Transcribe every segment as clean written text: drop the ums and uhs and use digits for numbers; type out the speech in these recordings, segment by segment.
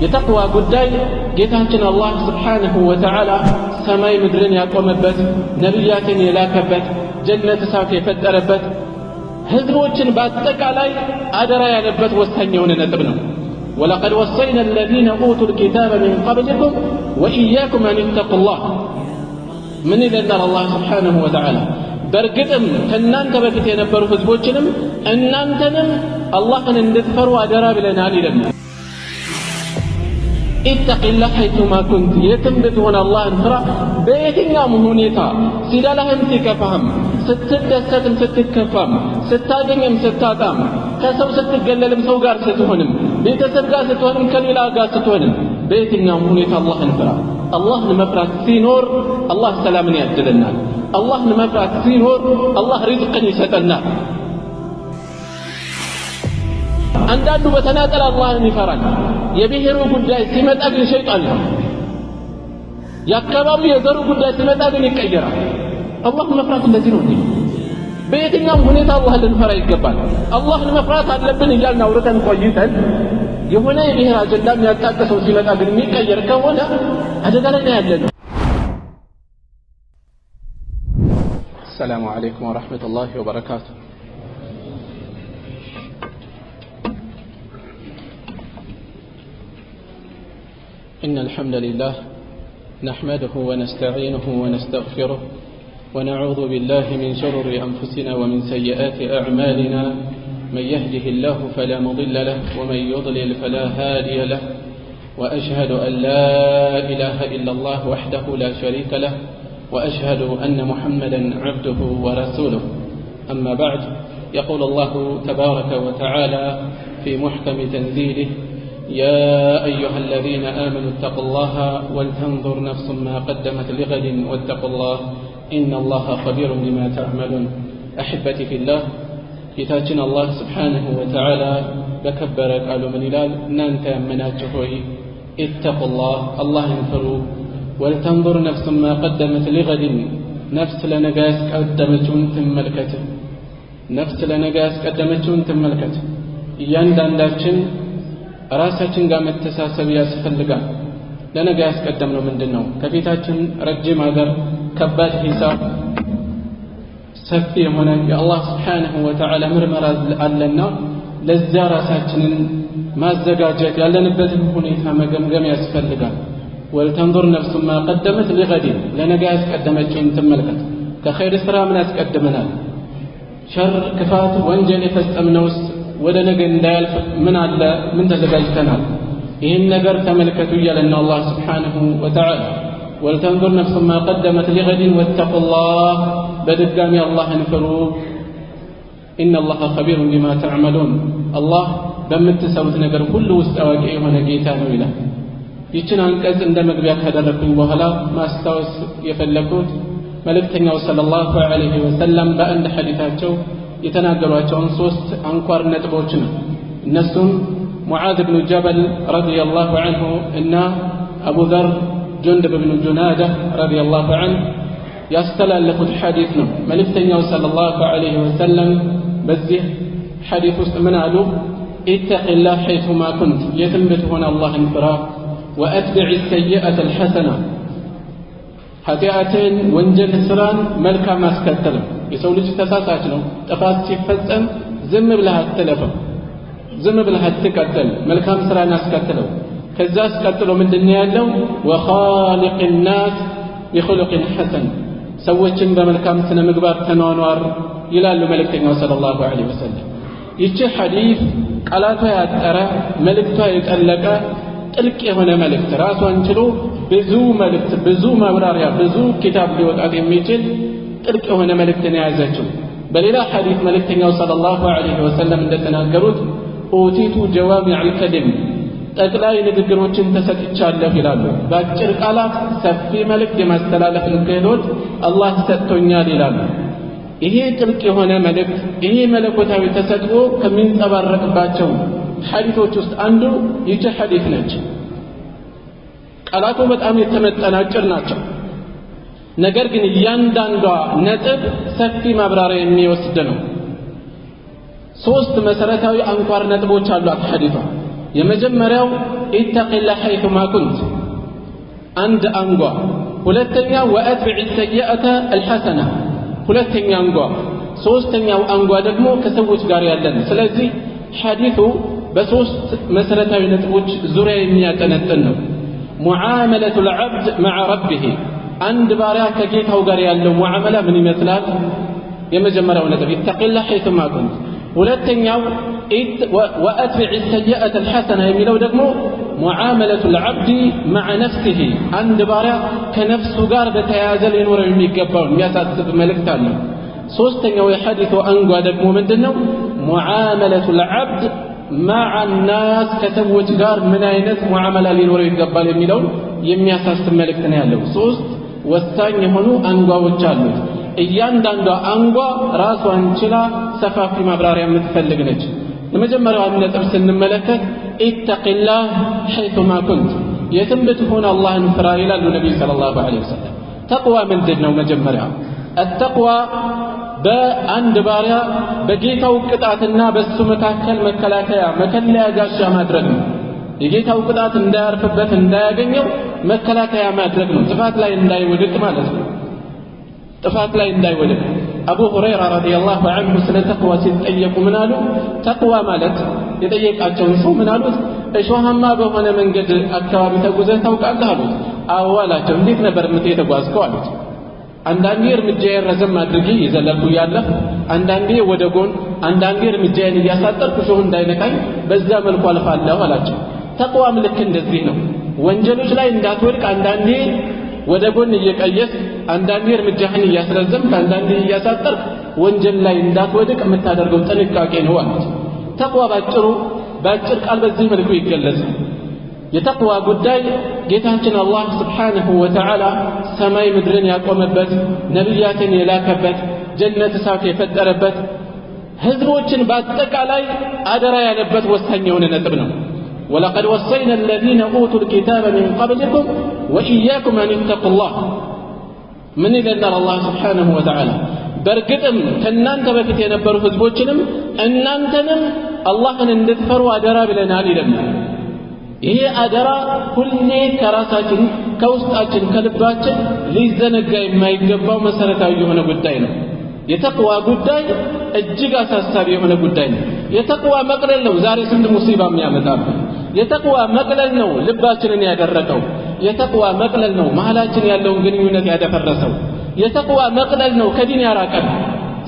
የተቅዋ ጉዳይ ጌታችን አላህ ስብሓንሁ ወተዓላ ሰማይ ምድርን ያቆመበት፣ ነቢያትን የላከበት፣ ጀነት እሳት የፈጠረበት፣ ህዝቦችን በአጠቃላይ አደራ ያለበት ወሳኝ የሆነ ነጥብ ነው። ወለቀድ ወሰይና አለዚነ ኡቱል ኪታበ ሚን ቀብሊኩም ወኢያኩም አን ኢተቁላህ። ምን ይለናል አላህ ስብሓንሁ ወተዓላ? በእርግጥም ከእናንተ በፊት የነበሩ ህዝቦችንም እናንተንም አላህን እንድትፈሩ አደራ ብለናል ይለናል። ኢተቂላህ ሐይቱማ ኩንት፣ የትም ብትሆን አላህን ፍራ በየትኛውም ሁኔታ፣ ሲደላህም ሲከፋህም፣ ስትደሰትም ስትከፋም፣ ስታገኝም ስታጣም፣ ከሰው ስትገለልም፣ ሰው ጋር ስትሆንም፣ ቤተሰብ ጋር ስትሆንም፣ ከሌላ ጋር ስትሆንም፣ በየትኛውም ሁኔታ አላህን ፍራ። አላህን መፍራት ሲኖር አላህ ሰላምን ያድለናል። አላህን መፍራት ሲኖር አላህ ሪዝቅን ይሰጠናል። አንዳንዱ በተናጠል አላህን ይፈራል። የብሔሩ ጉዳይ ሲመጣ ግን ሸይጣን ነው። የአካባቢው የዘሩ ጉዳይ ሲመጣ ግን ይቀየራል። አላህን መፍራት እንደዚህ ነው። በየትኛውም ሁኔታ አላህን ልንፈራ ይገባል። አላህን መፍራት አለብን እያልን አውርተን ቆይተን የሆነ የብሔር አጀንዳ የሚያጣቅሰው ሲመጣ ግን የሚቀየር ከሆነ አደጋ ላይ ነው ያለነው። السلام عليكم ورحمة الله وبركاته. إن الحمد لله نحمده ونستعينه ونستغفره ونعوذ بالله من شرور أنفسنا ومن سيئات أعمالنا، من يهده الله فلا مضل له ومن يضلل فلا هادي له، وأشهد أن لا إله إلا الله وحده لا شريك له، وأشهد أن محمدًا عبده ورسوله. أما بعد، يقول الله تبارك وتعالى في محكم تنزيله: يا أيها الذين آمنوا اتقوا الله ولتنظر نفس ما قدمت لغد واتقوا الله إن الله خبير بما تعملون. أحبتي في الله، ጌታችን አላህ ስብሓንሁ ወተዓላ በከበረ ቃሉ ምን ይላል? እናንተ ያመናችሁ ሆይ ኢተቁላህ፣ አላህን ፍሩ። ወልተንظር ነፍስ ማ ቀደመት ሊገድን፣ ነፍስ ለነገ ያስቀደመችውን ትመልከት። ነፍስ ለነገ ያስቀደመችውን ትመልከት። እያንዳንዳችን ራሳችን ጋር መተሳሰብ ያስፈልጋል። ለነገ ያስቀደምነው ምንድን ነው? ከፊታችን ረጅም ሀገር፣ ከባድ ሂሳብ፣ ሰፊ የሆነ የአላህ ስብሓንሁ ወተዓላ ምርመራ አለና ለዚያ ራሳችንን ማዘጋጀት፣ ያለንበትን ሁኔታ መገምገም ያስፈልጋል። ወልተንظር ነፍስ ማ ቀደመት ሊገድን፣ ለነገ ያስቀደመችውን ትመልከት። ከኸይር ስራ ምን ያስቀድመናል? ሸር፣ ክፋት፣ ወንጀል የፈጸምነውስ ወደ ነገ እንዳያልፍ ምን አለ? ምን ተዘጋጅተናል? ይህን ነገር ተመልከቱ እያለና አላህ ስብሓንሁ ወተዓላ ወልተንظር ነፍስ ማ ቀደመት ሊገድን ወተቁላህ፣ በድጋሚ አላህን ፍሩ። ኢነላሃ ኸቢሩን ቢማ ተዕመሉን፣ አላህ በምትሰሩት ነገር ሁሉ ውስጥ አዋቂ የሆነ ጌታ ነው ይላል። ይችን አንቀጽ እንደ መግቢያ ካደረኩኝ በኋላ ማስታወስ የፈለኩት መልእክተኛው ሰለላሁ ዐለይሂ ወሰለም በአንድ ሐዲታቸው የተናገሯቸውን 3 አንኳር ነጥቦች ነው። እነሱም ሙዓዝ ብኑ ጀበል ረዲየላሁ ዐንሁ እና አቡ ዘር ጁንድብ ብኑ ጁናዳ ረዲየላሁ ዐንሁ ያስተላለፉት ሐዲስ ነው። መልእክተኛው ሰለላሁ ዐለይሂ ወሰለም በዚህ ሐዲስ ውስጥ ምን አሉ? ኢተቂላህ ሐይቱማ ኩንት፣ የትም ብትሆን አላህን ፍራ። ወአትቢዕ ሰይአተ አልሐሰና፣ ኃጢአትን ወንጀል ስራን መልካም አስከተልም። የሰው ልጅ ተሳሳች ነው። ጥፋት ሲፈጸም ዝም ብለህ አትለፈው፣ ዝም ብለህ አትቀጥል፣ መልካም ስራን አስከትለው። ከዛ አስቀጥሎ ምንድን ነው ያለው? ወኻሊቅ ናስ ቢኹሉቅን ሐሰን፣ ሰዎችን በመልካም ስነ ምግባር ተኗኗር ይላሉ መልእክተኛው ሰለላሁ ዐለይሂ ወሰለም። ይቺ ሐዲስ ቃላቷ ያጠረ፣ መልእክቷ የጠለቀ ጥልቅ የሆነ መልእክት፣ ራሷን ችሎ ብዙ መልእክት፣ ብዙ ማብራሪያ፣ ብዙ ኪታብ ሊወጣት የሚችል ጥልቅ የሆነ መልእክትን የያዘችው። በሌላ ሐዲስ መልእክተኛው ሰለላሁ ዐለይሂ ወሰለም እንደተናገሩት ኡቲቱ ጀዋሚዐል ከሊም፣ ጠቅላይ ንግግሮችን ተሰጥቻለሁ ይላሉ። በአጭር ቃላት ሰፊ መልእክት የማስተላለፍን ክህሎት አላህ ሰጥቶኛል ይላሉ። ይሄ ጥልቅ የሆነ መልእክት፣ ይሄ መለኮታዊ ተሰጥኦ ከሚንጸባረቅባቸው ሐዲሶች ውስጥ አንዱ ይቺ ሐዲስ ነች። ቃላቱ በጣም የተመጠኑ አጭር ናቸው። ነገር ግን እያንዳንዷ ነጥብ ሰፊ ማብራሪያ የሚወስድ ነው። 3 መሰረታዊ አንኳር ነጥቦች አሏት ሐዲሷ። የመጀመሪያው ኢተቂላህ ሐይቱማ ኩንት አንድ አንጓ ሁለተኛው ወአትቢዕ ሰይአተ አልሐሰና ሁለተኛ አንጓ ሶስተኛው አንጓ ደግሞ ከሰዎች ጋር ያለን ስለዚህ ሐዲሱ በሶስት መሰረታዊ ነጥቦች ዙሪያ የሚያጠነጥን ነው ሙዓመለቱ العبد مع ربه አንድ ባሪያ ከጌታው ጋር ያለው ሙዓመላ ምን ይመስላል የመጀመሪያው ነጥብ ኢተቂላህ ሐይቱማ ኩንት ሁለተኛው ወአትቢዕ ሰይአተ አልሐሰና የሚለው ደግሞ ሙዓመለቱ العبد مع نفسه አንድ ባሪያ ከነፍሱ ጋር በተያያዘ ሊኖረው የሚገባው የሚያሳስብ መልእክት አለ ሶስተኛው የሐዲሱ አንጓ ደግሞ ምንድነው ሙዓመለቱ العبد مع الناس ከሰዎች ጋር ምን አይነት ሙዓመላ ሊኖረው ይገባል የሚለው የሚያሳስብ መልእክት ነው ያለው ሶስት ወሳኝ የሆኑ አንጓዎች አሉት እያንዳንዷ አንጓ ራሷን ችላ ሰፋፊ ማብራሪያ የምትፈልግ ነች የመጀመሪያው ነጥብ ስንመለከት ኢተቂላህ ሐይቱማ ኩንት የትም ብትሆን አላህን ፍራ ይላሉ ነብዩ ሰለላሁ ዐለይሂ ወሰለም ተቅዋ ምንድነው መጀመሪያ التقوى በአንድ ባሪያ በጌታው ቅጣትና በሱ መካከል መከላከያ መከለያ ጋሻ ማድረግ ነው የጌታው ቅጣት እንዳያርፍበት እንዳያገኘው መከላከያ ማድረግ ነው ጥፋት ላይ እንዳይወድቅ ማለት ነው ጥፋት ላይ እንዳይወድቅ አቡ ሁረይራ ረዲየላሁ ዐንሁ ስለ ተቅዋ ሲጠየቁ ምን አሉ ተቅዋ ማለት የጠየቃቸውን ሰው ምን አሉት እሾሃማ በሆነ መንገድ አካባቢ ተጉዘህ ታውቃለህ አሉት አዎ አላቸው እንዴት ነበር የምትጓዝከው አሉት አንዳንዴ እርምጃዬን ረዘም አድርጌ ይዘለልኩ ያለፍ አንዳንዴ ወደ ጎን አንዳንዴ እርምጃዬን እያሳጠርኩ ሾህ እንዳይነካኝ በዛ መልኩ አልፋለሁ አላቸው ተቅዋም ልክ እንደዚህ ነው ወንጀሎች ላይ እንዳትወድቅ አንዳንዴ ወደ ጎን እየቀየስ አንዳንዴ እርምጃህን እያስረዘምክ አንዳንዴ እያሳጠርክ ወንጀል ላይ እንዳትወድቅ የምታደርገው ጥንቃቄ ነው አሉት ተቅዋ ባጭር ቃል በዚህ መልኩ ይገለጻል የተቅዋ ጉዳይ ጌታችን አላህ Subhanahu Wa Ta'ala ሰማይ ምድርን ያቆመበት ነብያትን የላከበት ጀነት እሳት የፈጠረበት ህዝቦችን በአጠቃላይ አደራ ያለበት ወሳኝ የሆነ ነጥብ ነው ولقد وصينا الذين اوتوا الكتاب من قبلكم واياكم ان اتقوا الله من إذن الله سبحانه وتعالى برقتم كنانت بكت ينبروا ህዝቦችንም እናንተንም አላህን እንድትፈሩ አደራ ብለናል ይላል ይሄ አደራ ሁሌ ከራሳችን ከውስጣችን ከልባችን ሊዘነጋ የማይገባው መሰረታዊ የሆነ ጉዳይ ነው የተቅዋ ጉዳይ እጅግ አሳሳቢ የሆነ ጉዳይ ነው የተቅዋ መቅለል ነው ዛሬ ስንት ሙሲባ የሚያመጣብን የተቅዋ መቅለል ነው ልባችንን ያደረቀው የተቅዋ መቅለል ነው መሐላችን ያለውን ግንኙነት ያደፈረሰው የተቅዋ መቅለል ነው ከዲን ያራቀን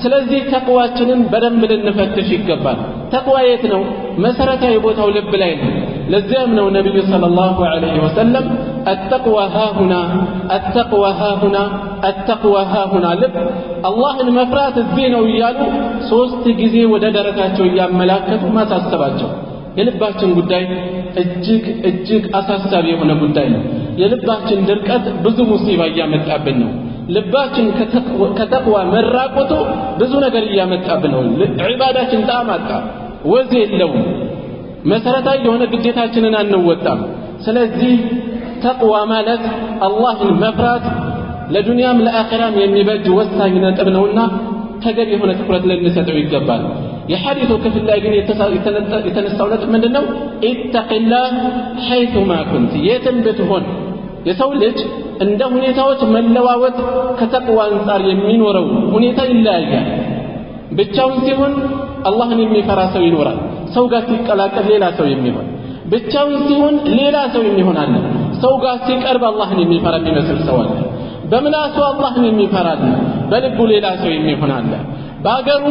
ስለዚህ ተቅዋችንን በደንብ ልንፈትሽ ይገባል ተቅዋ የት ነው መሰረታዊ ቦታው ልብ ላይ ነው ለዚያም ነው ነብዩ ሰለላሁ ዐለይሂ ወሰለም التقوى ها هنا التقوى ها هنا التقوى ها هنا ልብ አላህን መፍራት እዚህ ነው ይያሉ ሶስት ጊዜ ወደ ደረታቸው ያመላከቱ ማሳሰባቸው የልባችን ጉዳይ እጅግ አሳሳቢ የሆነ ጉዳይ ነው የልባችን ድርቀት ብዙ ሙሲባ ያመጣብን ነው ልባችን ከተቅዋ መራቆቱ ብዙ ነገር ያመጣብን ነው ዒባዳችን ታማጣ ወዝ የለውም መሰረታዊ የሆነ ግዴታችንን አንወጣም ስለዚህ ተቅዋ ማለት አላህን መፍራት ለዱንያም ለአኺራም የሚበጅ ወሳኝ ነጥብ ነውና ተገቢ የሆነ ትኩረት ልንሰጠው ይገባል የሐዲሱ ክፍል ላይ ግን የተነሳው ነጥብ ምንድነው ኢተቂላህ ሐይቱማ ኩንት የትም ብትሆን የሰው ልጅ እንደ ሁኔታዎች መለዋወጥ ከተቅዋ አንፃር የሚኖረው ሁኔታ ይለያያል ብቻውን ሲሆን አላህን የሚፈራ ሰው ይኖራል ሰው ጋር ሲቀላቀል ሌላ ሰው የሚሆን ብቻውን ሲሆን ሌላ ሰው የሚሆን አለ ሰው ጋር ሲቀርብ አላህን የሚፈራ የሚመስል ሰው አለ በምላሱ አላህን የሚፈራ አለ በልቡ ሌላ ሰው የሚሆን አለ በአገሩ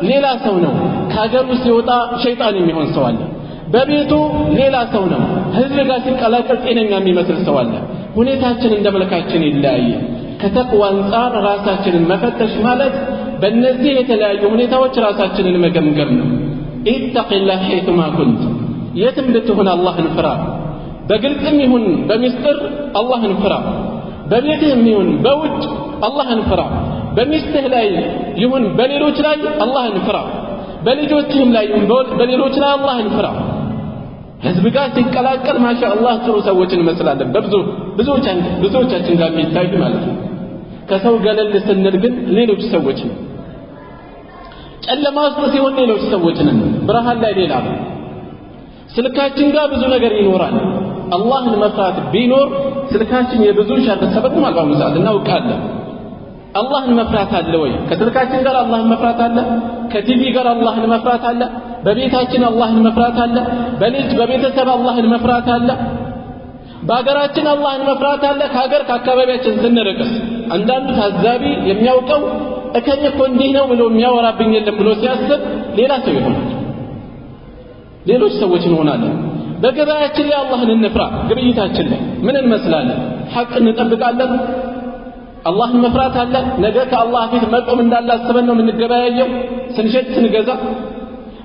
ሌላ ሰው ነው ከአገሩ ሲወጣ ሸይጣን የሚሆን ሰው አለ በቤቱ ሌላ ሰው ነው ህዝብ ጋር ሲቀላቀል ጤነኛ የሚመስል ሰው አለ ሁኔታችን እንደመልካችን ይለያያል ከተቅዋ አንፃር ራሳችንን መፈተሽ ማለት በእነዚህ የተለያዩ ሁኔታዎች ራሳችንን መገምገም ነው ኢተቂላህ ሐይቱማ ኩንት የትም ብትሆን አላህን ፍራ በግልጽም ይሁን በሚስጥር አላህን ፍራ በቤትህም ይሁን በውጭ አላህን ፍራ በሚስትህ ላይ ይሁን በሌሎች ላይ አላህን ፍራ በልጆችህም ላይ ይሁን በሌሎች ላይ አላህን ፍራ ህዝብ ጋር ሲቀላቀል ማሻአላህ ጥሩ ሰዎችን መስላለን ብዙዎቻችን ጋር የሚታይ ማለት ነው ከሰው ገለል ስንል ግን ሌሎች ሰዎች ነው ጨለማ ውስጥ ሲሆን ሌሎች ሰዎች ነን ብርሃን ላይ ሌላ ስልካችን ጋር ብዙ ነገር ይኖራል አላህን መፍራት ቢኖር ስልካችን የብዙ ሸር ሰበብ ማጋውዛት እናውቃለን አላህን መፍራት አለ ወይ ከስልካችን ጋር አላህን መፍራት አለ ከቲቪ ጋር አላህን መፍራት አለ በቤታችን አላህን መፍራት አለ በልጅ በቤተሰብ አላህን መፍራት አለ በአገራችን አላህን መፍራት አለ ከሀገር ከአካባቢያችን ስንርቅስ አንዳንዱ ታዛቢ የሚያውቀው እከኝ እኮ እንዲህ ነው ብሎ የሚያወራብኝ የለም ብሎ ሲያስብ ሌላ ሰው ይሆናል ሌሎች ሰዎች እንሆናለን በገበያችን ላይ አላህን እንፍራ ግብይታችን ላይ ምን እንመስላለን ሐቅ እንጠብቃለን አላህን መፍራት አለ ነገ ከአላህ ፊት መቆም እንዳላስበን ነው የምንገበያየው ስንሸጥ ስንገዛ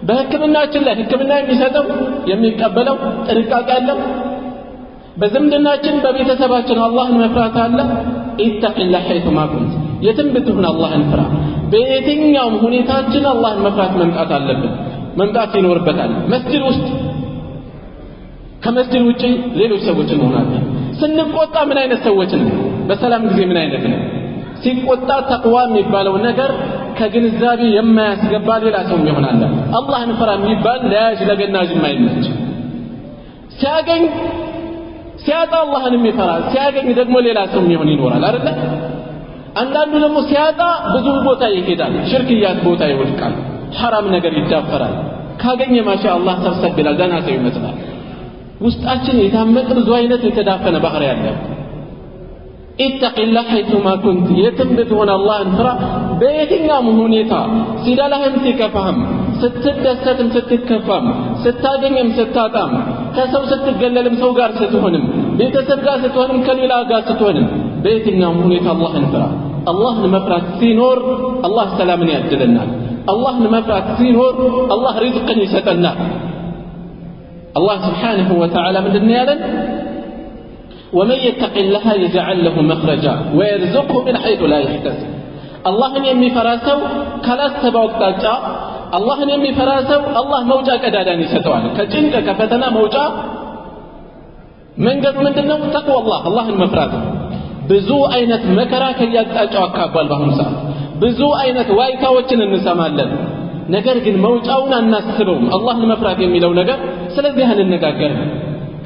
በህክምናችን ላይ ህክምና የሚሰጠው የሚቀበለው ጥንቃቄ አለ በዝምድናችን በቤተሰባችን አላህን መፍራት አለ ኢተቂላህ ሐይቱማ ኩንት የትም ብትሆን አላህን ፍራ በየትኛውም ሁኔታችን አላህን መፍራት መምጣት አለብን መምጣት ይኖርበታል መስጂድ ውስጥ ከመስጂድ ውጪ ሌሎች ሰዎች እንሆናለን ስንቆጣ ምን አይነት ሰዎች ነን በሰላም ጊዜ ምን አይነት ነው ሲቆጣ ተቅዋ የሚባለው ነገር ከግንዛቤ የማያስገባ ሌላ ሰው ይሆናል አላህን ፍራ የሚባል ለያዥ ለገናዥ የማይመች ሲያገኝ ሲያጣ አላህን የሚፈራ ሲያገኝ ደግሞ ሌላ ሰው ይሆናል አይደል አንዳንዱ ደግሞ ሲያጣ ብዙ ቦታ ይሄዳል ሽርክያት ቦታ ይወድቃል ሐራም ነገር ይዳፈራል ካገኘ ማሻአላህ ተሰብላል ደህና ሰው ይመስላል ውስጣችን የታመቀ ብዙ አይነት የተዳፈነ ባህሪ ያለ ኢተቂላህ ሐይቱማ ኩንት የትም ብትሆን አላህን ፍራ በየትኛውም ሁኔታ ሲዳላህም ሲከፋህም ስትደሰትም ስትከፋም ስታገኝም ስታጣም ከሰው ስትገለልም ሰው ጋር ስትሆንም ቤተሰብ ጋር ስትሆንም ከሌላ ጋር ስትሆንም በየትኛውም ሁኔታ አላህን ፍራ አላህን መፍራት ሲኖር አላህ ሰላምን ያድለናል አላህን መፍራት ሲኖር አላህ ሪዝቅን ይሰጠናል الله سبحانه وتعالى من دنيالا ومن يتق الله يجعل له مخرجا ويرزقه من حيث لا يحتسب الله يمي فراسو كلاس تبوقتاجا الله يمي فراسو الله موجا كدادان يسطوال كجنك كفتنا موجا من قد من دنو تقوى الله المفرات بزو አይነት መከራ ከያጣጫው አካባል በአሁኑ ሰዓት ብዙ አይነት ዋይታዎችን እንሰማለን ነገር ግን መውጫውን አናስበውም አላህን መፍራት የሚለው ነገር ስለዚህ አንነጋገር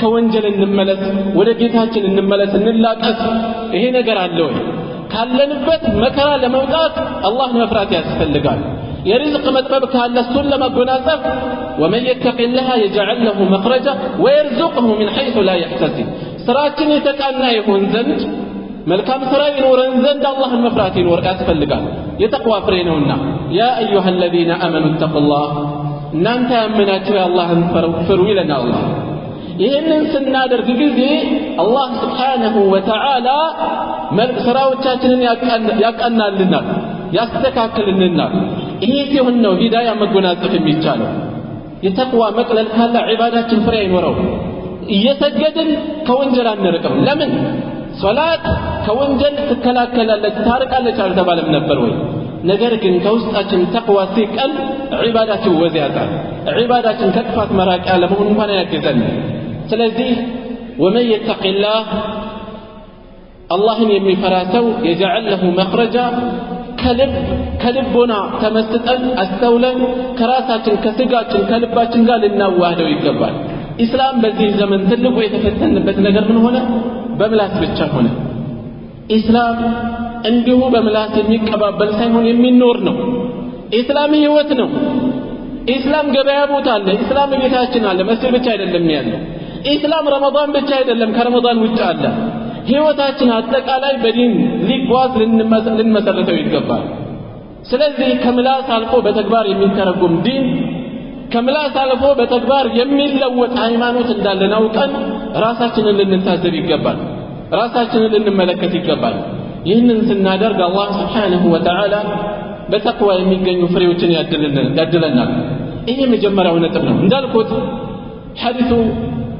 ከወንጀል እንመለስ ወደ ጌታችን እንመለስ እንላቀስ ይሄ ነገር አለ ወይ ካለንበት መከራ ለመውጣት አላህን መፍራት ያስፈልጋል የርዝቅ መጥበብ ካለ እሱን ለመጎናጸፍ ومن يتق الله يجعل له مخرجا ويرزقه من حيث لا يحتسب ስራችን የተቃና ይሁን ዘንድ መልካም ስራ ይኖረን ዘንድ አላህን መፍራት ያስፈልጋል የተቅዋ ፍሬ ነውና ያ አዩሃ الذين امنوا اتقوا الله እናንተ ያመናችሁ አላህን ፍሩ ይለናል አላህ ይሄንን ስናደርግ ጊዜ አላህ Subhanahu Wa Ta'ala ስራዎቻችንን ያቀናልናል ያስተካክልልናል ይሄ ሲሆን ነው ሂዳያ መጎናጸፍ የሚቻለው የተቅዋ መቅለል ካለ ዒባዳችን ፍሬ አይኖረው እየሰገድን ከወንጀል አንርቅም ለምን ሶላት ከወንጀል ትከላከላለች ታርቃለች አልተባለም ነበር ወይ ነገር ግን ከውስጣችን ተቅዋ ሲቀል ዒባዳችን ወዝ ያጣል ዒባዳችን ከጥፋት መራቂያ ለመሆን እንኳን ያገዘን ስለዚህ ومن يتق الله አላህን የሚፈራ ሰው يجعل له مخرجا ከልቦና ተመስጠን አስተውለን ከራሳችን ከስጋችን ከልባችን ጋር ልናዋህደው ይገባል ኢስላም በዚህ ዘመን ትልቁ የተፈተነበት ነገር ምን ሆነ በምላስ ብቻ ሆነ ኢስላም እንዲሁ በምላስ የሚቀባበል ሳይሆን የሚኖር ነው ኢስላም ህይወት ነው ኢስላም ገበያ ቦታ አለ ኢስላም ቤታችን አለ መስጊድ ብቻ አይደለም ያለው ኢስላም ረመዳን ብቻ አይደለም ከረመዳን ውጭ አለ ህይወታችን አጠቃላይ በዲን ሊጓዝ ልንመሰረተው ይገባል ስለዚህ ከምላስ አልፎ በተግባር የሚተረጎም ዲን ከምላስ አልፎ በተግባር የሚለወጥ ሃይማኖት እንዳለን አውቀን ራሳችንን ልንታዘብ ይገባል ራሳችንን ልንመለከት ይገባል ይህንን ስናደርግ አላህ Subhanahu Wa Ta'ala በተቅዋ የሚገኙ ፍሬዎችን ያድለናል ይሄ መጀመሪያው ነጥብ ነው እንዳልኩት ሐዲሱ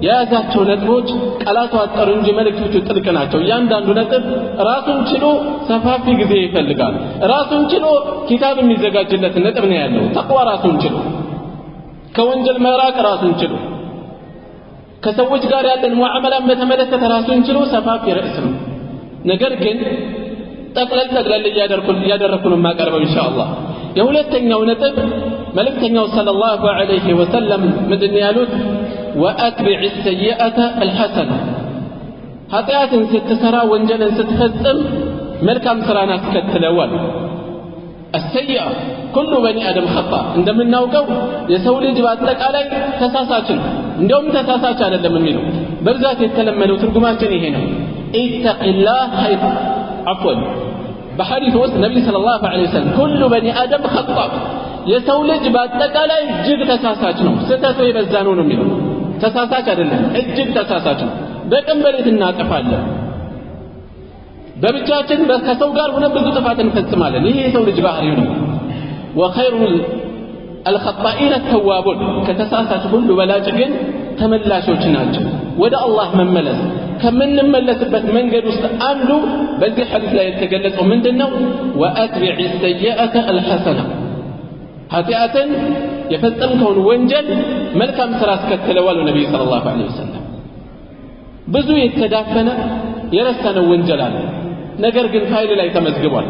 የያዛቸው ነጥቦች ቃላቱ አጠሩ እንጂ መልእክቶቹ ጥልቅ ናቸው እያንዳንዱ ነጥብ ራሱን ችሎ ሰፋፊ ጊዜ ይፈልጋል ራሱን ችሎ ኪታብ የሚዘጋጅለት ነጥብ ነው ያለው ተቅዋ ራሱን ችሎ ከወንጀል መራቅ ራሱን ችሎ ከሰዎች ጋር ያለን ሙዓመላን በተመለከተ ራሱን ችሎ ሰፋፊ ርዕስ ነው ነገር ግን ጠቅለል እያደረኩን ማቀርበው ኢንሻአላህ የሁለተኛው ነጥብ መልእክተኛው ሰለላሁ ዐለይሂ ወሰለም ምንድን ያሉት وأتبع السيئة الحسنة ኃጢአትን ስትሰራ ወንጀልን ስትፈጽም መልካም ስራን አስከትለዋል السيئة كل بني آدم خطأ عندما نوقو يسوي لي جبات لك علي تساساتنا عندهم تساسات على اللي منه برزات يتكلموا ترجماتني هنا اتق الله حيث عفوا بحديث وسط النبي صلى الله عليه وسلم كل بني آدم خطأ يسوي لي جبات لك علي جد تساساتنا ستتوي بزانون منه تساسات على اللي جد تساساتنا بكم بريت الناس أفعله በብቻችን ከሰው ጋር ሆነ ብዙ ጥፋት እንፈጽማለን ይሄ የሰው ልጅ ባህሪው ነው وخير الخطائين التوابون ከተሳሳቱ ሁሉ በላጭ ግን ተመላሾች ናቸው ወደ አላህ መመለስ ከምንመለስበት መንገድ ውስጥ አንዱ በዚህ ሐዲስ ላይ የተገለጸው ምንድነው واتبع السيئة الحسنة ኃጢአትን የፈጸምከውን ወንጀል መልካም ስራ አስከትለዋል ነብዩ ሰለላሁ ዐለይሂ ወሰለም ብዙ የተዳፈነ የረሳነው ወንጀል አለ ነገር ግን ፋይል ላይ ተመዝግቧል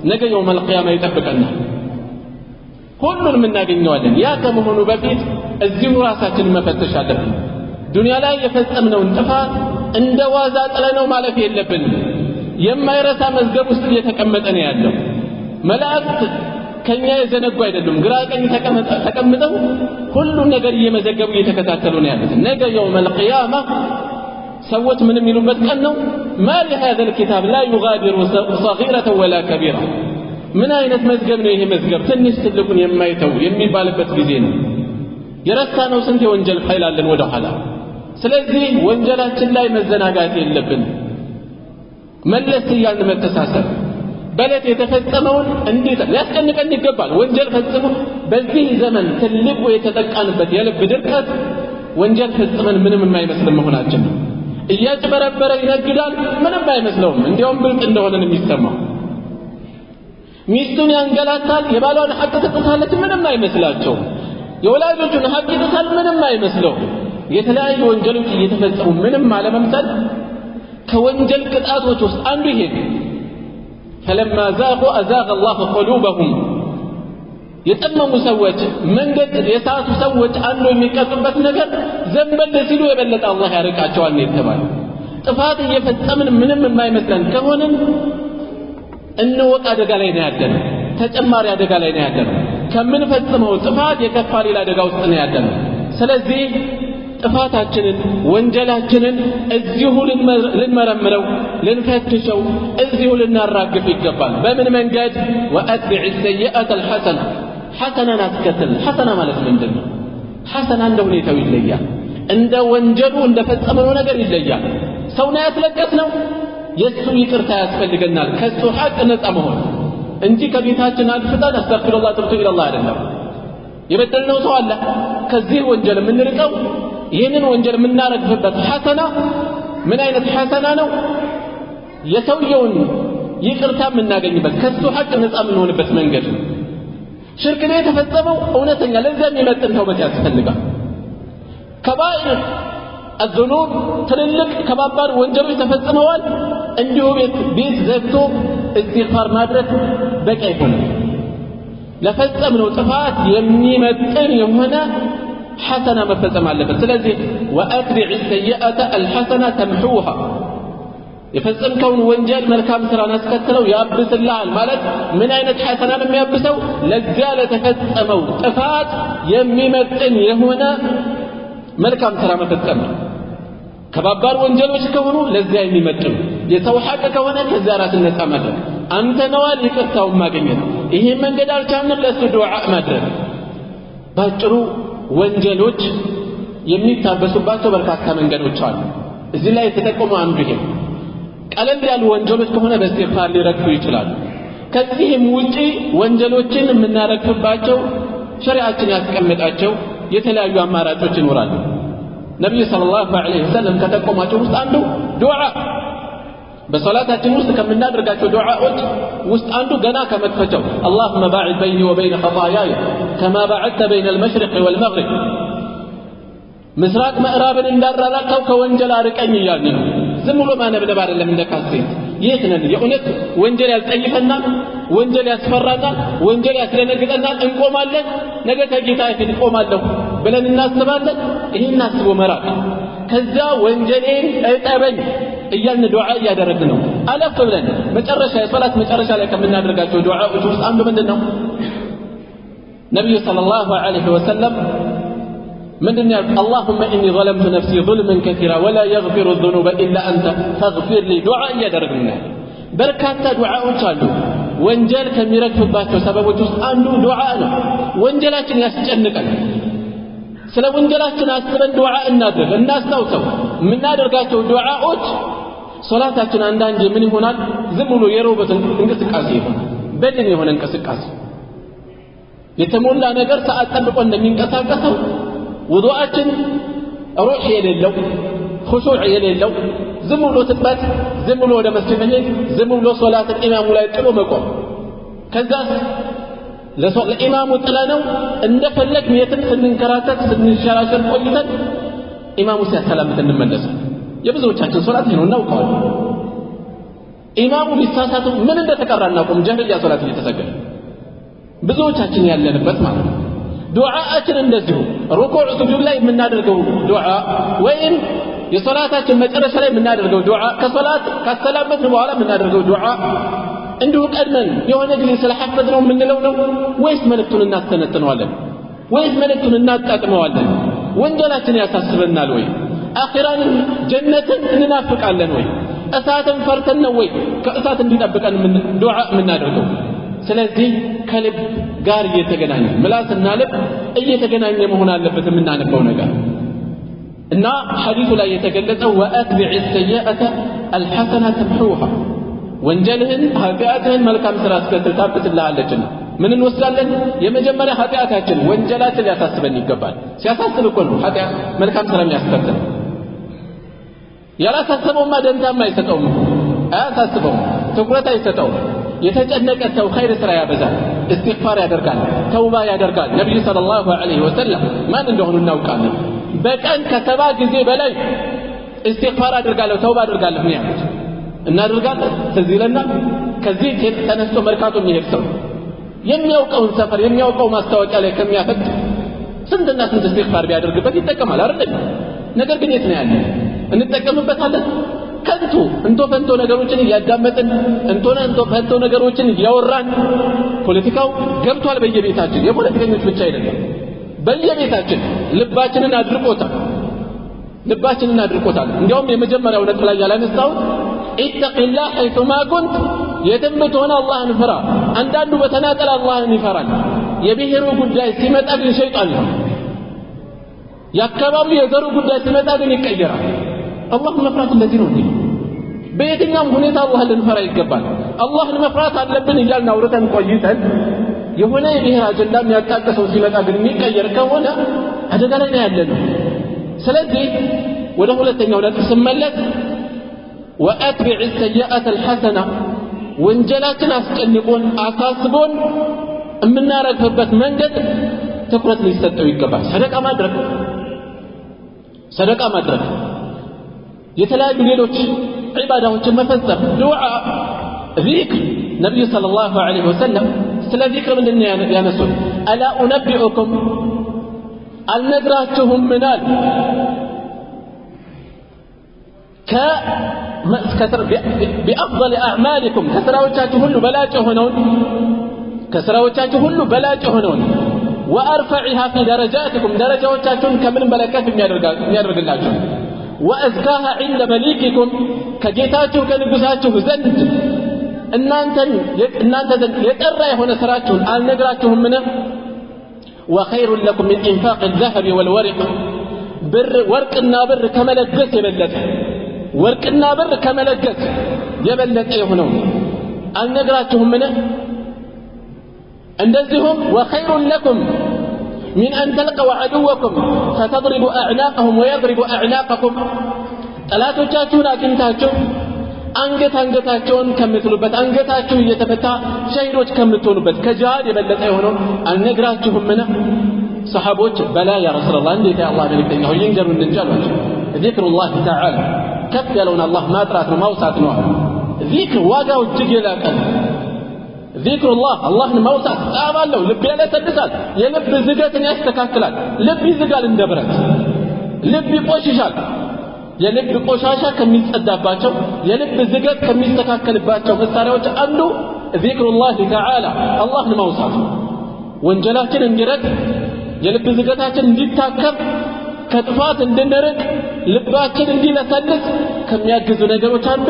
ነገ يوم القيامه ይጠብቀናል ሁሉንም እናገኘዋለን ያ ከመሆኑ በፊት እዚሁ ራሳችንን መፈተሽ አለብን ዱንያ ላይ የፈጸምነውን ጥፋት እንደ ዋዛ ጥለነው ማለፍ የለብንም የማይረሳ መዝገብ ውስጥ እየተቀመጠ ነው ያለው መላእክት ከኛ የዘነጉ አይደሉም ግራ ቀኝ ተቀምጠው ሁሉን ነገር እየመዘገቡ እየተከታተሉ ነው ያሉት ነገ يوم القيامه سوت من يلوبت كانه ما لهذا الكتاب لا يغادر صغيرة ولا كبيرة من أين مزجب نيه مزجب تنس تلقون يمايتو يميبالبت ጊዜ ነው የረሳነው ስንት ወንጀል ፋይል አለን ወደ ኋላ ስለዚህ ወንጀላችን ላይ መዘናጋት የለብን መለስ ይያልን መተሳሰብ በለት የተፈጸመውን እንዴት ሊያስቀንቀን ይገባል ወንጀል ፈጽሞ በዚህ ዘመን ትልቁ የተጠቃንበት የልብ ድርቀት ወንጀል ፈጽመን ምንም የማይመስል መሆናችን ነው እያጭበረበረ ይነግዳል ምንም አይመስለውም እንዲያውም ብልጥ እንደሆነ ነው የሚሰማው ሚስቱን ያንገላታል የባሏን ሐቅ ተጥታለች ምንም አይመስላቸው የወላጆቹን ሐቅ ይጥሳል ምንም አይመስለው የተለያዩ ወንጀሎች እየተፈጸሙ ምንም አለመምሰል ከወንጀል ቅጣቶች ውስጥ አንዱ ይሄ فلما زاغوا أزاغ الله قلوبهم የጠመሙ ሰዎች መንገድ የሳቱ ሰዎች አንዱ የሚቀጥበት ነገር ዘንበል ሲሉ የበለጠ አላህ ያርቃቸዋል ነው የተባለው ጥፋት እየፈጸምን ምንም የማይመስለን ከሆነን እንወቅ አደጋ ላይ ነው ያለነው ተጨማሪ አደጋ ላይ ነው ያለነው ከምንፈጽመው ጥፋት የከፋ ሌላ አደጋ ውስጥ ነው ያለነው ስለዚህ ጥፋታችንን ወንጀላችንን እዚሁ ልንመረምረው ልንፈትሸው እዚሁ ልናራግፍ ይገባል በምን መንገድ واتبع السيئة الحسنة حسنة نتكتل حسنة ማለት ምንድነው حسنة እንደ ሁኔታው ይለያል እንደ ወንጀሉ እንደ ፈጸመው ነገር ይለያል ሰው ነው ያስለቀስነው የሱ ይቅርታ ያስፈልገናል ከሱ ሐቅ ነፃ መሆን እንጂ ከቤታችን አልፍጠን አስተግፊሩላህ ተብቱ ኢላላህ አይደለም የበደልነው ሰው አለ ከዚህ ወንጀል የምንርቀው ይህንን ወንጀል የምናረግፍበት ሐሰና ምን አይነት ሐሰና ነው የሰውየውን ይቅርታ የምናገኝበት ከሱ ሐቅ ነፃ የምንሆንበት መንገድ ነው ሽርክ ላይ የተፈጸመው እውነተኛ ለዚያ የሚመጥን ተውበት ያስፈልጋል ከባኢር الذنوب ትልልቅ ከባባድ ወንጀሎች ተፈጽመዋል እንዲሁ ቤት ዘግቶ استغفار ማድረግ በቂ አይሆንም ለፈጸምነው ጥፋት የሚመጥን የሆነ حسنة مفزم على فسلذي وأتبع السيئة الحسنة تمحوها يفزم كون وانجال ملكام سرى ناس كتلو يابس الله المالك من أين حسنة من يابسو لزالة تفزمو تفات يميمتن يهونا ملكام سرى مفزم كبابار وانجال وش كونو لزا يميمتن يسوحاك كونا كزارات الناس مدر أنت نوال يكتاو ما قنيت إيه من قدار كان لسو دعاء مدر باجرو ወንጀሎች የሚታበሱባቸው በርካታ መንገዶች አሉ እዚህ ላይ የተጠቆሙ አንዱ ይሄ ቀለል ያሉ ወንጀሎች ከሆነ በእስቲግፋር ሊረግፉ ይችላሉ ከዚህም ውጪ ወንጀሎችን የምናረግፍባቸው ሸሪዓችን ያስቀመጣቸው የተለያዩ አማራጮች ይኖራሉ ነብዩ ሰለላሁ ዐለይሂ ወሰለም ከተቆማቸው ውስጥ አንዱ ዱዓ በሶላታችን ውስጥ ከምናደርጋቸው ዱዓዎች ውስጥ አንዱ ገና ከመክፈቻው اللهم باعد بيني وبين خطاياي كما بعدت بين المشرق والمغرب ምስራቅ ምዕራብን እንዳራራቀው ከወንጀል አርቀኝ ይያልኝ ዝም ብሎ ማነበብ አይደለም እንደካሴት የት ነን የእውነት ወንጀል ያልጠይፈናል ወንጀል ያስፈራናል ወንጀል ያስደነግጠናል እንቆማለን ነገ ከጌታ ፊት እንቆማለሁ ብለን እናስባለን ይሄን አስቦ መራቅ ከዛ ወንጀሌን እጠበኝ እያልን ዱዓ እያደረግን ነው አለፍ ብለን መጨረሻ የሶላት መጨረሻ ላይ ከምናደርጋቸው ዱዓዎች ውስጥ አንዱ ምንድነው ነብዩ ሰለላሁ ዐለይሂ ወሰለም ምንድነው ያሉት اللهم اني ظلمت نفسي ظلما كثيرا ولا يغفر الذنوب الا انت فاغفر لي ዱዓ እያደረግን በርካታ ዱዓዎች አሉ ወንጀል ከሚረግፍባቸው ሰበቦች ውስጥ አንዱ ዱዓ ነው ወንጀላችን ያስጨንቃል ስለ ወንጀላችን አስበን ዱዓ እናድርግ እናስታውሰው የምናደርጋቸው ዱዓዎች ሶላታችን አንዳንዴ ምን ይሆናል ዝም ብሎ የሮቦት እንቅስቃሴ ይሆናል በድን የሆነ እንቅስቃሴ የተሞላ ነገር ሰዓት ጠብቆ እንደሚንቀሳቀሰው ውዱአችን ሩህ የሌለው ኹሹዕ የሌለው ዝም ብሎ ትበት ዝም ብሎ ወደ መስጂድ መሄድ ዝም ብሎ ሶላት ኢማሙ ላይ ጥሎ መቆም ከዛ ለኢማሙ ጥለነው እንደፈለግን የትም ስንንከራተት ስንሸራሸር ቆይተን ኢማሙ ሲያሰላምት እንመለስ የብዙዎቻችን ሶላት ነው እናውቀዋለን ኢማሙ ቢሳሳቱ ምን እንደተቀራ እናውቀውም ጀህልያ ሶላት እየተሰገደ ብዙዎቻችን ያለንበት ማለት ነው ዱዓአችን እንደዚሁ ሩኩዕ ስጁድ ላይ የምናደርገው ዱዓ ወይም የሶላታችን መጨረሻ ላይ የምናደርገው ዱዓ ከሶላት ካሰላመትን በኋላ የምናደርገው ዱዓ እንዲሁ ቀድመን የሆነ ጊዜ ስለሐፈዝነው የምንለው ነው ወይስ መልእክቱን እናስተነትነዋለን ወይስ መልእክቱን እናጣጥመዋለን ወንጀላችን ያሳስበናል ወይ አኺራን ጀነትን እንናፍቃለን ወይ እሳትን ፈርተን ነው ወይ ከእሳት እንዲጠብቀን ዱዓ የምናደርገው ስለዚህ ከልብ ጋር እየተገናኘ ምላስና ልብ እየተገናኘ መሆን አለበት የምናነበው ነገር እና ሐዲሱ ላይ የተገለጸው ወአትቢዕ السيئة الحسنة تمحوها ወንጀልህን ኃጢአትህን መልካም ስራ ታብትልሃለችና ምን እንወስዳለን የመጀመሪያ ኃጢአታችን ወንጀላችን ሊያሳስበን ይገባል ሲያሳስብ እኮ ነው ኃጢአት መልካም ስራ የሚያስከትል ያላሳሰበውማ ደንታም አይሰጠውም አያሳስበውም ትኩረት አይሰጠውም የተጨነቀ ሰው ኸይር ስራ ያበዛል استغفار ያደርጋል ተውባ ያደርጋል ነብዩ ሰለላሁ ዐለይሂ ወሰለም ማን እንደሆኑ እናውቃለን በቀን ከሰባ ጊዜ በላይ استغفار አደርጋለሁ ተውባ አደርጋለሁ ነው ያሉት እናደርጋለን ተዚለና ከዚህ ተነስቶ መርካቶ የሚሄድ ሰው የሚያውቀውን ሰፈር የሚያውቀው ማስታወቂያ ላይ ከሚያፈጥ ስንትና ስንት استغفار ቢያደርግበት ይጠቀማል አይደል ነገር ግን የት ነው ያለው እንጠቀምበታለን ከንቱ እንቶ ፈንቶ ነገሮችን ያዳመጥን እንቶ ፈንቶ ነገሮችን ያወራን ፖለቲካው ገብቷል በየቤታችን የፖለቲከኞች ብቻ አይደለም በየቤታችን ልባችንን አድርቆታል እንዲያውም የመጀመሪያው ነጥብ ላይ ያላነሳው ኢተቂላህ حيثما كنت የትምት ሆነ አላህን ፍራ አንዳንዱ በተናጠል አላህን ይፈራል የብሔሩ ጉዳይ ሲመጣ ግን ሸይጣን ነው ያከባቢ የዘሩ ጉዳይ ሲመጣ ግን ይቀየራል አላህን መፍራት እንደዚህ ነው በየትኛውም ሁኔታ አላህን ልንፈራ ይገባል አላህን መፍራት አለብን እያልን አውርተን ቆይተን የሆነ የብሔር አጀንዳ የሚያጣቀሰው ሲመጣ ግን የሚቀየር ከሆነ አደጋ ላይ ነው ያለነው ስለዚህ ወደ ሁለተኛው ነጥብ ስመለስ وأتبع السيئة الحسنة ወንጀላችን አስጨንቆን አሳስቦን የምናረግበት መንገድ ትኩረት ሊሰጠው ይገባል ሰደቃ ማድረግ የተለያዩ ሌሎች ዒባዳዎችን መፈጸም ዱዓ ዚክር ነብዩ ሰለላሁ ዐለይሂ ወሰለም ስለ ዚክር ምንድን ነው ያነሱት አላ ኡነቢኡኩም አልነግራችሁም ምናል بأفضل أعمالكم كسراوቻችሁ ሁሉ በላጭ ሆነውን وأرفعها في درجاتكم درجاتكم كمن بلكات የሚያደርግላችሁ وأزكاها عند مليككم كجيتاችሁ ከንጉሳችሁ ዘንድ እናንተ ዘንድ የጠራ የሆነ ስራችሁን አልነግራችሁም ምን وخير لكم من إنفاق الذهب والورق ወርቅና ብር ከመለገስ የበለጠ ወርቅና ብር ከመለገስ የበለጠ የሆነው አልነግራችሁም ምን እንደዚሁም وخير لكم من أن تلقوا عدوكم فتضربوا أعناقهم ويضربوا أعناقكم ጠላቶቻችሁን አግኝታችሁ አንገታቸውን ከምትሉበት አንገታችሁ እየተመታ ሸሂዶች ከምትሆኑበት ከጂሃድ የበለጠ የሆነው አልነግራችሁም ምን ሰሃቦች በላ ያ ረሱላህ እንዴት ያ አላህ መልእክተኛ ሆይ ይንገሩን እንጂ አሏቸው ዚክሩላህ ተዓላ ከፍ ያለውን አላህ ማጥራት ነው ማውሳት ነው ዚክር ዋጋው እጅግ የላቀ ዚክሩላህ አላህን ማውሳት ጣባለው ልብ ያለሰልሳል የልብ ዝገትን ያስተካክላል ልብ ይዝጋል እንደ ብረት ልብ ይቆሽሻል የልብ ቆሻሻ ከሚጸዳባቸው የልብ ዝገት ከሚስተካከልባቸው መሳሪያዎች አንዱ ዚክሩላህ ተዓላ አላህን ማውሳት ወንጀላችን እንዲረቅ የልብ ዝገታችን እንዲታከም ከጥፋት እንድንርቅ ልባችን እንዲለሰልስ ከሚያግዙ ነገሮች አንዱ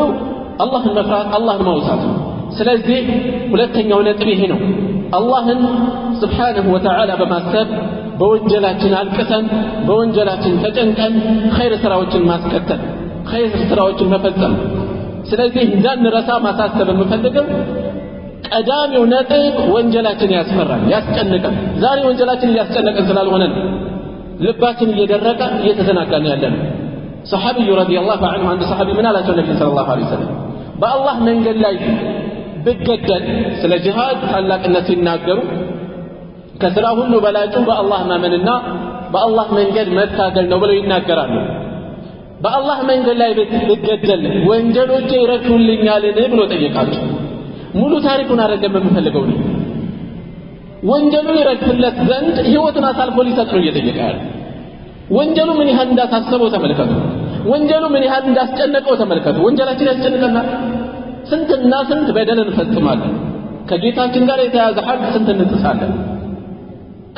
አላህን መፍራት አላህን ማውሳት ስለዚህ ሁለተኛው ነጥብ ይሄ ነው አላህን ስብሓንሁ ወተዓላ በማሰብ በወንጀላችን አልቅሰን በወንጀላችን ተጨንቀን ኸይር ስራዎችን ማስከተል ኸይር ስራዎችን መፈጸም ስለዚህ እንዳንረሳ ማሳሰብ የምፈልገው ቀዳሚው ነጥብ ወንጀላችን ያስፈራል ያስጨንቃል ዛሬ ወንጀላችን እያስጨነቀን ስላልሆነ ልባችን እየደረቀ እየተዘናጋን ያለን ሰሐቢዩ ረዲየላሁ ዐንሁ አንድ ሰሐቢ ምን አላቸው ነብዩ ሰለላሁ ዐለይሂ ወሰለም በአላህ መንገድ ላይ ብገደል ስለ ጂሃድ ታላቅነት ሲናገሩ ከስራ ሁሉ በላጩ በአላህ ማመንና በአላህ መንገድ መታገል ነው ብለው ይናገራሉ በአላህ መንገድ ላይ ብገደል ወንጀሎቼ ይረክቡልኛልን ብሎ ጠየቃቸው ሙሉ ታሪኩን አይደለም የምፈልገው ነው ወንጀሉ ይረክብለት ዘንድ ህይወቱን አሳልፎ ሊሰጥ ነው እየጠየቀ ያለው ወንጀሉ ምን ያህል እንዳሳሰበው ተመልከቱ ወንጀሉ ምን ያህል እንዳስጨነቀው ተመልከቱ ወንጀላችን ያስጨንቀናል ስንትና ስንት በደል እንፈጽማለን ከጌታችን ጋር የተያዘ ሐቅ ስንት እንጥሳለን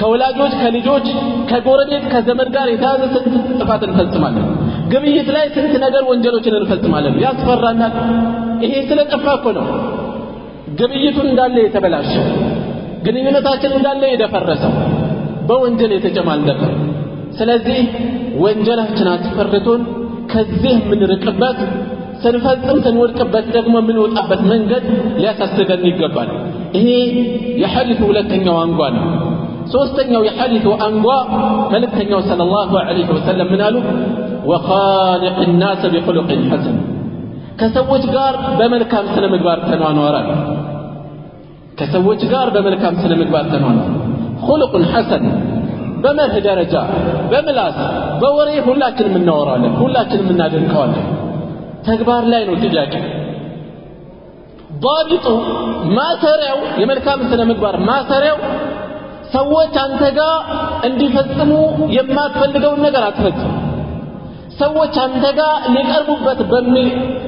ከወላጆች ከልጆች ከጎረቤት ከዘመድ ጋር የተያዘ ስንት ጥፋት እንፈጽማለን ግብይት ላይ ስንት ነገር ወንጀሎችን እንፈጽማለን ያስፈራናል ይሄ ስለጠፋ እኮ ነው ግብይቱን እንዳለ የተበላሸው ግንኙነታችን እንዳለ የደፈረሰው በወንጀል የተጨማለቀ ስለዚህ ወንጀላችን አስፈርቶን ከዚህ የምንርቅበት ስንፈጽም ስንወድቅበት ደግሞ የምንወጣበት መንገድ ሊያሳስበን ይገባል ይሄ የሐዲሱ ሁለተኛው አንጓ ነው ሶስተኛው የሐዲሱ አንጓ መልእክተኛው ሰለላሁ ዐለይሂ ወሰለም ምን አሉ ወኻሊቅ الناس بخلق حسن ከሰዎች ጋር በመልካም ስነ ምግባር ተኗኗራል ከሰዎች ጋር በመልካም ስነ ምግባር ተኗኗር خلق حسن በመርህ ደረጃ በምላስ በወሬ ሁላችንም እናወራለን ሁላችንም እናደንቀዋለን ተግባር ላይ ነው ጥያቄ ضابط ማሰሪያው የመልካም ስነ ምግባር ማሰሪያው ሰዎች አንተ ጋር እንዲፈጽሙ የማትፈልገውን ነገር አትፈጽም ሰዎች አንተ ጋር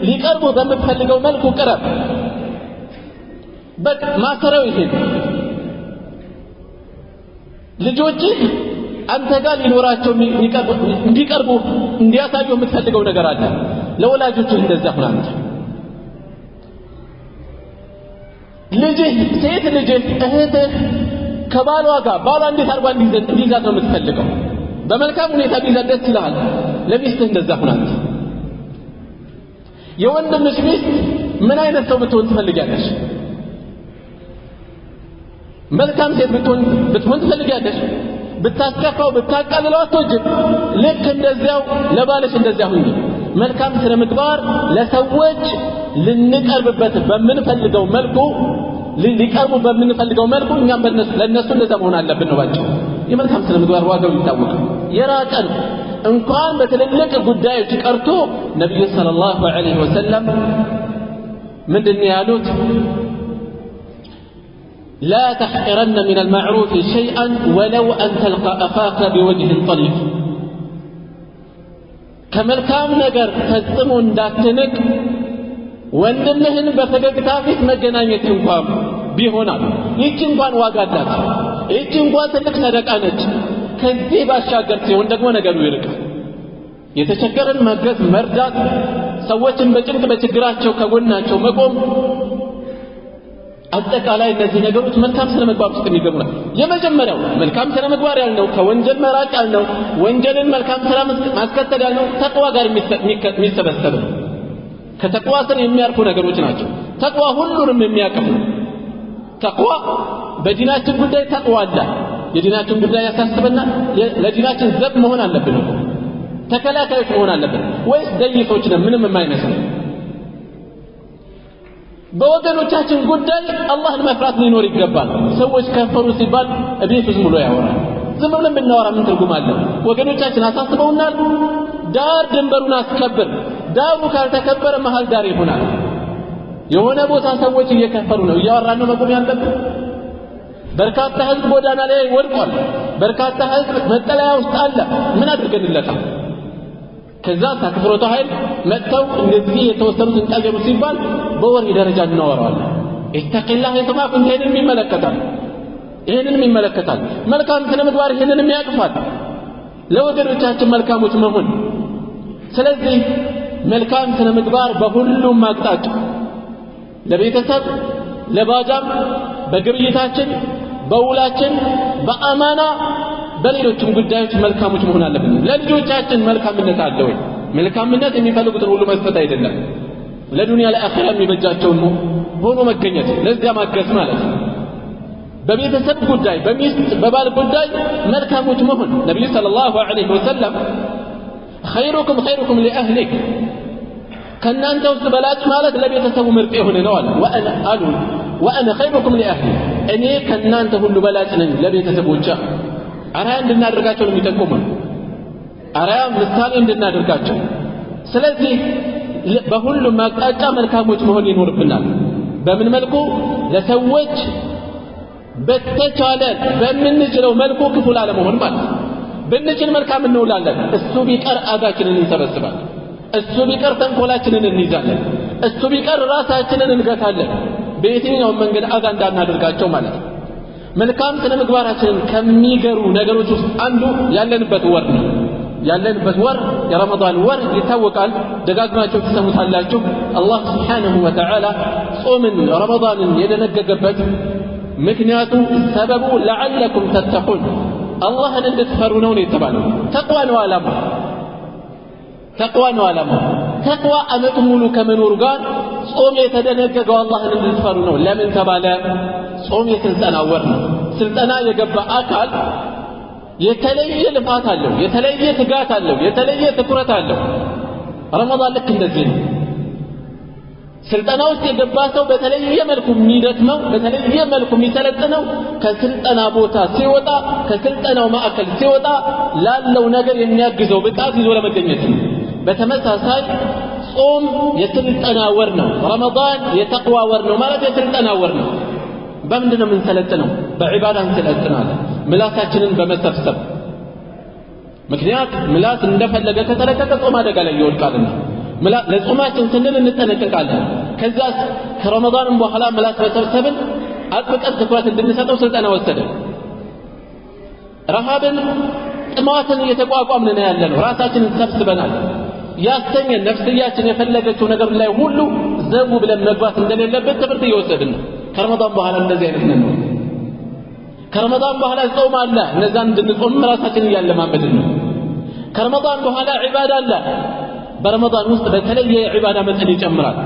ሊቀርቡ በምትፈልገው መልኩ ቅረብ በቃ ማሰሪያው ይሄ ልጆችህ አንተ ጋር ሊኖራቸው እንዲቀርቡ እንዲያሳዩ የምትፈልገው ነገር አለ ለወላጆችህ እንደዛ ሁን አንተ ልጅህ ሴት ልጅህ እህትህ ከባሏ ጋር ባሏ እንዴት አርጓ እንዲይዛት ነው የምትፈልገው በመልካም ሁኔታ ቢይዛት ደስ ይልሃል ለሚስትህ እንደዛ ሁን አንተ የወንድምሽ ሚስት ምን አይነት ሰው ብትሆን ትፈልጊያለሽ መልካም ሴት ብትሆን ትፈልጊያለሽ ብታስከፋው ብታቃልለው አትወጅም ልክ እንደዚያው ለባልሽ እንደዚያ ሁኚ መልካም ስነ ምግባር ለሰዎች ልንቀርብበት በምንፈልገው መልኩ ሊቀርቡ በምንፈልገው መልኩ እኛም ለነሱ እንደዛ መሆን አለብን ነው ባጭሩ የመልካም ስነ ምግባር ዋጋው ይታወቃል የራቀን እንኳን በትልልቅ ጉዳዮች ቀርቶ ነብዩ ሰለላሁ ዐለይሂ ወሰለም ምንድነው ያሉት لا تحقرن من المعروف شيئا ولو أن تلقى أخاك بوجه طليق كملكام نجر فزمون داتنك وندمهن بفققتا فيك مجنانية انقام بيهونا يجي انقان واقادات يجي انقان تلك صدقانت كذب الشاقر سيون دقوا نقلوا يركا يتشكرن مجز مردات سوچن بچنك بچگراتشو كوناتشو مقوم አጠቃላይ እነዚህ ነገሮች መልካም ስነ ምግባር ውስጥ የሚገቡ ናቸው የመጀመሪያው መልካም ስነ ምግባር ያልነው ከወንጀል መራቅ ያልነው ወንጀልን መልካም ስራ ማስከተል ያልነው ተቅዋ ጋር የሚሰበሰብ ነው ከተቅዋ ስር የሚያርፉ ነገሮች ናቸው ተቅዋ ሁሉንም የሚያቀፍ ነው ተቅዋ በዲናችን ጉዳይ ተቅዋ አለ የዲናችን ጉዳይ ያሳስበናል ለዲናችን ዘብ መሆን አለብን ተከላካዮች መሆን አለብን ወይስ ደይሶች ነን ምንም የማይመስል በወገኖቻችን ጉዳይ አላህን መፍራት ሊኖር ይገባል ሰዎች ከፈሩ ሲባል እቤት ዝም ብሎ ያወራል ዝም ብለን ብናወራ ምን ትርጉም አለው ወገኖቻችን አሳስበውናል ዳር ድንበሩን አስከብር ዳሩ ካልተከበረ መሃል ዳር ይሆናል የሆነ ቦታ ሰዎች እየከፈሉ ነው እያወራን ነው መቆም ያለብን በርካታ ህዝብ ጎዳና ላይ ወድቋል በርካታ ህዝብ መጠለያ ውስጥ አለ ምን አድርገንለታል ከዛ ታክፍሮታ ኃይል መጥተው እንደዚህ የተወሰኑትን ጠገሩ ሲባል በወሬ ደረጃ እናወራዋለን ኢተቂላህ የተማኩ ይሄንን ይመለከታል መልካም ስነ ምግባር ይሄንን ያቅፋል ለወገኖቻችን መልካሞች መሆን ስለዚህ መልካም ስነ ምግባር በሁሉም አቅጣጫ ለቤተሰብ ለባጃም በግብይታችን በውላችን በአማና በሌሎችም ጉዳዮች መልካሞች መሆን አለብን ለልጆቻችን መልካምነት አለ ወይ መልካምነት የሚፈልጉትን ሁሉ መስጠት አይደለም ለዱንያ ለአኺራ የሚበጃቸው ነው ሆኖ መገኘት ለዚያ ማገዝ ማለት ነው በቤተሰብ ጉዳይ በሚስት በባል ጉዳይ መልካሞች መሆን ነብዩ ሰለላሁ ዐለይሂ ወሰለም خيركم لأهلك ከናንተ ውስጥ በላጭ ማለት ለቤተሰቡ ምርጥ የሆነ ነው አለ وانا خيركم لأهلي እኔ ከናንተ ሁሉ በላጭ ነኝ ለቤተሰቦቼ አራያ እንድናደርጋቸው ነው የሚጠቁመው አራያ ምሳሌ እንድናደርጋቸው ስለዚህ በሁሉም አቅጣጫ መልካሞች መሆን ይኖርብናል በምን መልኩ ለሰዎች በተቻለ በምንችለው መልኩ ክፉ ላለመሆን ማለት ብንችል መልካም እንውላለን እሱ ቢቀር አጋችንን እንሰበስባለን እሱ ቢቀር ተንኮላችንን እንይዛለን እሱ ቢቀር ራሳችንን እንገታለን በየትኛው መንገድ አጋ እንዳናደርጋቸው ማለት ነው መልካም ስነ ምግባራችንን ከሚገሩ ነገሮች ውስጥ አንዱ ያለንበት ወር ነው ያለንበት ወር የረመዳን ወር ይታወቃል ደጋግማችሁ ተሰሙታላችሁ አላህ Subhanahu Wa Ta'ala ጾምን ረመዳንን የደነገገበት ምክንያቱ ሰበቡ لعلكم تتقون አላህን እንድትፈሩ ነው የተባለው ተቅዋ ነው ዓላማው ተቅዋ አመት ሙሉ ከመኖር ጋር ጾም የተደነገገው አላህን እንድትፈሩ ነው ለምን ተባለ ጾም የስልጠና ወር ነው ስልጠና የገባ አካል የተለየ ልፋት አለው የተለየ ትጋት አለው የተለየ ትኩረት አለው ረመዳን ልክ እንደዚህ ነው ስልጠና ውስጥ የገባ ሰው በተለየ መልኩ የሚደክመው በተለየ መልኩ የሚሰለጥነው ከስልጠና ቦታ ሲወጣ ከስልጠናው ማዕከል ሲወጣ ላለው ነገር የሚያግዘው ብቃት ይዞ ለመገኘት ነው በተመሳሳይ ጾም የስልጠና ወር ነው ረመዳን የተቅዋ ወር ነው ማለት የስልጠና ወር ነው በምንድነው የምንሰለጥነው በዒባዳ እንሰለጥናለን ምላሳችንን በመሰብሰብ ምክንያት ምላስ እንደፈለገ ከተለቀቀ ጾም አደጋ ላይ ይወድቃልና ለጾማችን ስንል እንጠነቀቃለን ከዛስ ከረመዳንም በኋላ ምላስ መሰብሰብን አጥብቀን ትኩረት እንድንሰጠው ስልጠና ወሰደ ረሃብን ጥማትን እየተቋቋምን ነው ያለነው ራሳችንን ሰብስበናል ያስተኛን ነፍስያችን የፈለገችው ነገር ላይ ሁሉ ዘቡ ብለን መግባት እንደሌለበት ትምህርት እየወሰድን ነው ከረመዳን በኋላ እንደዚህ አይነት ነው ከረመዳን በኋላ ጾም አለ እነዛን እንድንጾም ራሳችንን እያለማመድን ነው ከረመዳን በኋላ ዒባዳ አለ በረመዳን ውስጥ በተለየ ዒባዳ መጠን ይጨምራል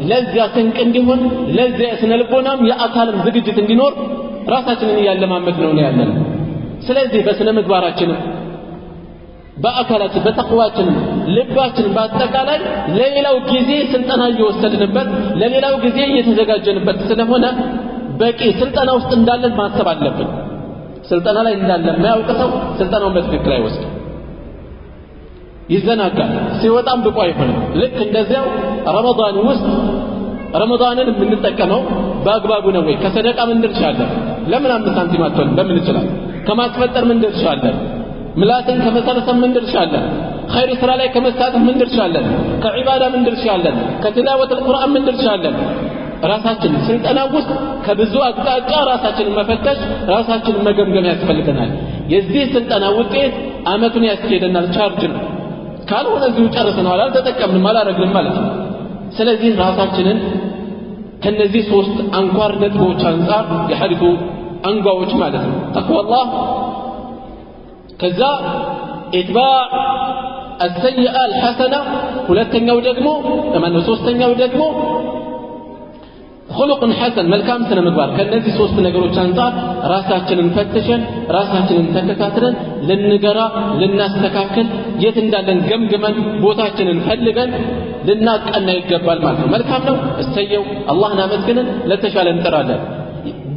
ለዚያ ስንቅ እንዲሆን ለዚያ ስነልቦናም የአካልም ዝግጅት እንዲኖር ራሳችንን እያለማመድ ነው ያለነው ስለዚህ በስነ ምግባራችን በአካላችን በተቅዋችን ልባችን በአጠቃላይ ለሌላው ጊዜ ስልጠና እየወሰድንበት ለሌላው ጊዜ እየተዘጋጀንበት ስለሆነ በቂ ስልጠና ውስጥ እንዳለን ማሰብ አለብን ስልጠና ላይ እንዳለን ማያውቅ ሰው ስልጠናውን በትክክል አይወስድም ይዘናጋል ሲወጣም ብቁ አይሆንም ልክ እንደዚያው ረመዳን ውስጥ ረመዳንን የምንጠቀመው በአግባቡ ነው ወይ ከሰደቃ ምን ድርሻለን ለምን 5 ሳንቲም አትሆን በምን ይችላል ከማስፈጠር ምን ድርሻለን ምላስን ከመሰረሰብ ምን ድርሻለን ኸይር ስራ ላይ ከመሳተፍ ምን ድርሻለን ከዒባዳ ምን ድርሻለን ከትላወት القرآن ምን ድርሻለን ራሳችን ስልጠና ውስጥ ከብዙ አቅጣጫ ራሳችንን መፈተሽ ራሳችንን መገምገም ያስፈልገናል የዚህ ስልጠና ውጤት አመቱን ያስኬደናል ቻርጅ ነው ካልሆነ እዚሁ ጨርሰናል አልተጠቀምንም አላረግንም ማለት ነው ስለዚህ ራሳችንን ከነዚህ ሶስት አንኳር ነጥቦች አንፃር የሐዲሱ አንጓዎች ማለት ነው ተቅዋላህ ከዛ ኢትባዕ السيئة الحسنة ሁለተኛው ደግሞ ሶስተኛው ደግሞ خلق حسن መልካም ስነ ምግባር ከነዚህ ሶስት ነገሮች አንፃር ራሳችንን ፈትሸን ራሳችንን ተከታትለን ልንገራ ልናስተካክል የት እንዳለን ገምግመን ቦታችንን ፈልገን ልናቀና ይገባል ማለት ነው መልካም ነው እሰየው አላህን አመስግነን ለተሻለ እንጥራለን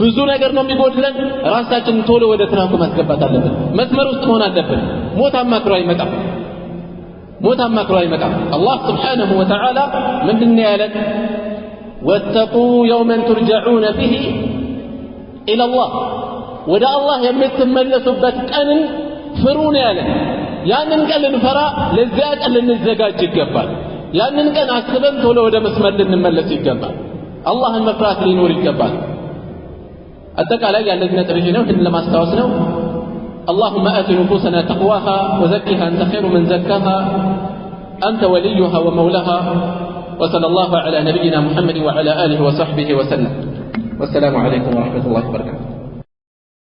ብዙ ነገር ነው የሚጎድለን ራሳችንን ቶሎ ወደ ትራኩ ማስገባት አለብን መስመር ውስጥ መሆን አለብን ሞት አማክሮ አይመጣም አላህ Subhanahu Wa Ta'ala ምንድነው ያለን واتقوا يوما ترجعون فيه إلى الله ودا الله يمتملسوا بتقن فرون ያለ ያንን ቀን ልንፈራ ለዚያ ቀን ልንዘጋጅ ይገባል ያንን ቀን አስበን ቶሎ ወደ መስመር ልንመለስ ይገባል አላህን መፍራት ሊኖር ይገባል አጠቃላይ ያለኝ ነጥብ ይሄ ነው ግን ለማስታወስ ነው اللهم آت نفوسنا تقواها وزكها أنت خير من زكاها أنت وليها ومولاها وصلى الله على نبينا محمد وعلى آله وصحبه وسلم والسلام عليكم ورحمة الله وبركاته